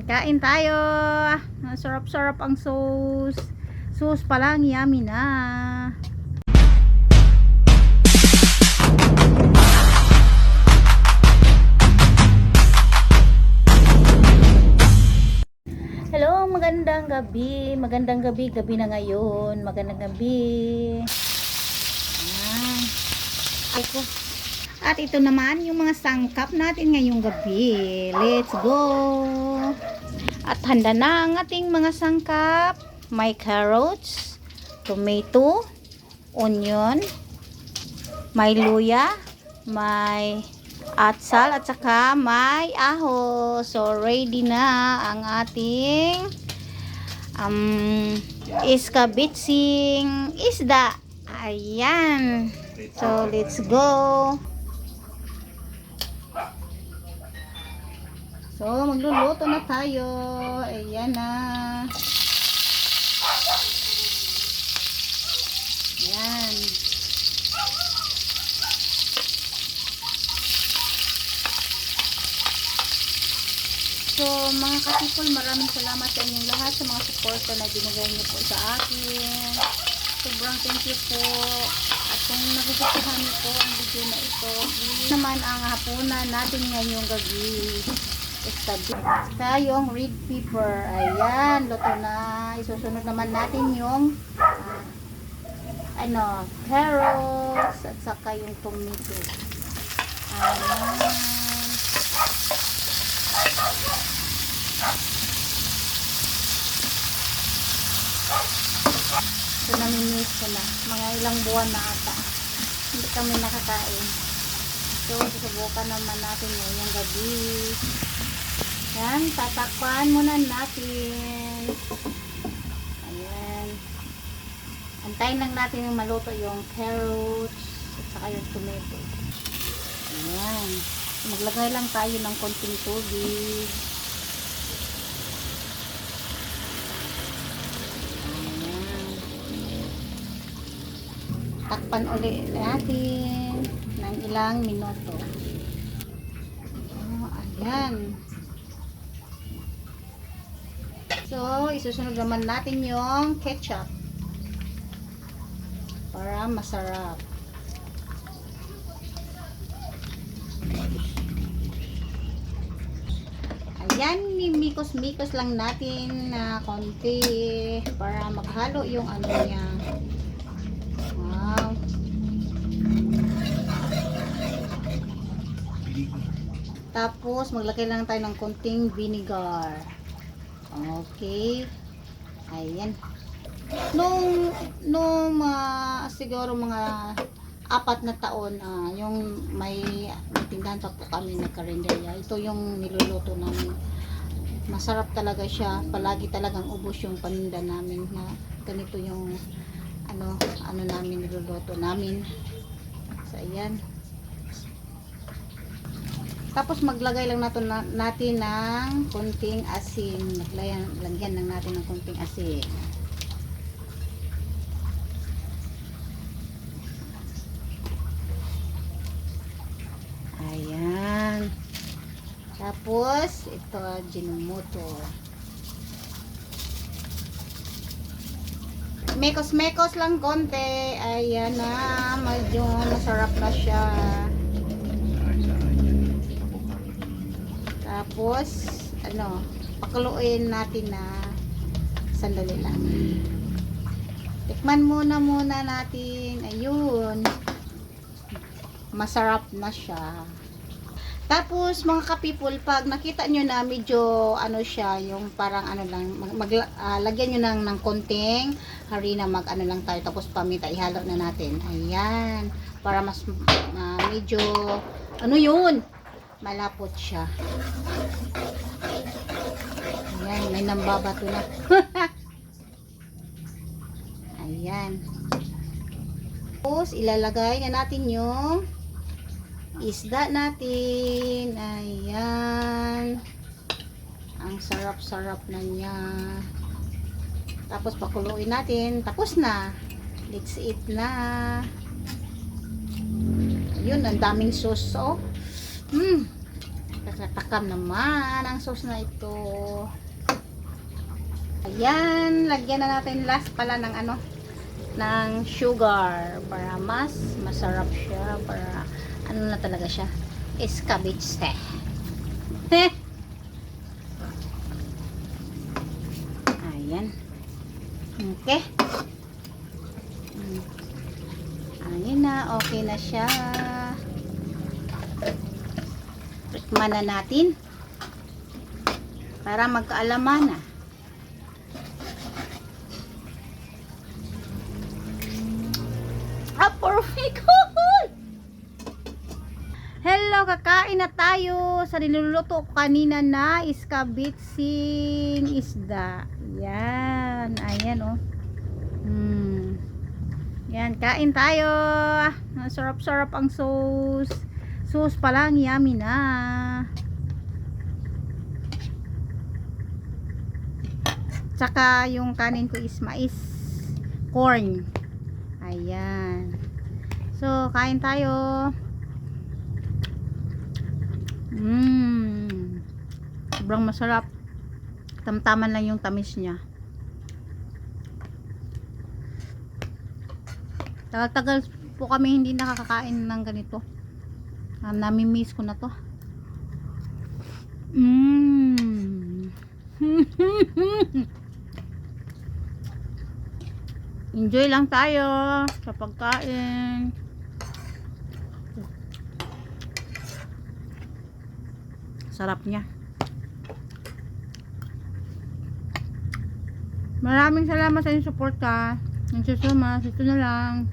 Kain tayo. Sarap-sarap ang sauce. Sauce pa lang, yummy na. Hello, magandang gabi. Magandang gabi, gabi na ngayon. Magandang gabi. Ayan. Eko. At ito naman yung mga sangkap natin ngayong gabi. Let's go! At handa na ang ating mga sangkap. May carrots, tomato, onion, may luya, may atsal, at saka may aho. So, ready na ang ating iskabitsing isda. Ayan. So, let's go! So, magluluto na tayo. Ayan na. Ayan. So, mga katipol, maraming salamat sa inyong lahat sa mga suporta na binigay niyo po sa akin. Sobrang thank you po. At kung nagugustuhan niyo po ang video na ito, please naman ang hapunan natin ngayong gabi. Yung red pepper. Ayan, luto na. Isusunod naman natin yung carrots at saka yung tomato. Ayan. So, namimiss ko na. Mga ilang buwan na ata. Hindi kami nakakain. So, susubukan naman natin ngayong gabi. Ayan, tatakpan muna natin. Ayan. Antayin lang natin yung maluto yung carrots at saka yung tomato. Ayan. Maglagay lang tayo ng konting tubig. Ayan. Takpan ulit natin ng ilang minuto. Ayan. So, isusunod naman natin yung ketchup para masarap. Ayan, mikos-mikos lang natin na konti para maghalo yung ano niya. Wow. Tapos, maglagay lang tayo ng konting vinegar. Okay. Ayan. Nung siguro mga 4 na taon, yung may tindahan pa po kami na karinderya. Ito yung niluluto namin. Masarap talaga siya. Palagi talagang ubos yung paninda namin na ganito yung ano namin niluluto namin. So, ayan. Tapos maglagay lang natin ng konting asin. Lagyan lang natin ng konting asin. Ayan. Tapos ito, Ajinomoto. Mekos-mekos lang konti. Ayan na. Medyo masarap na siya. Tapos, pakuluin natin na sandali lang. Tikman muna natin. Ayun. Masarap na siya. Tapos, mga kapipul, pag nakita nyo na medyo, siya, yung parang lagyan nyo ng konting harina, lang tayo. Tapos, paminta, ihalo na natin. Ayan. Para mas, medyo, yun? Malapot siya. Ayan, may nambabato na. Ayan. Tapos, ilalagay na natin yung isda natin. Ayan. Ang sarap-sarap na niya. Tapos, pakuluin natin. Tapos na. Let's eat na. Ayun, ang daming sauce, oh. Kakatakam naman ang sauce na ito. Ayan, lagyan na natin last pala ng ano, ng sugar para mas masarap siya, para ano na talaga siya, escabeche. Ayan. Okay. Ayan na, okay na siya. Tikman na natin para magkaalaman na. Perfect! Hello, kakain na tayo sa niluluto ko kanina na iskabitsing isda. Yan, ayan oh. Yan, kain tayo. Sarap-sarap ang sauce. Sauce pa lang, yummy na. Tsaka yung kanin ko is mais, corn. Ayan. So, kain tayo. Sobrang masarap. Tamtaman lang yung tamis niya. Tagal-tagal po kami hindi nakakakain ng ganito. Nami-miss ko na to. Enjoy lang tayo sa pagkain. Sarap niya. Maraming salamat sa inyong suporta. Ito na lang.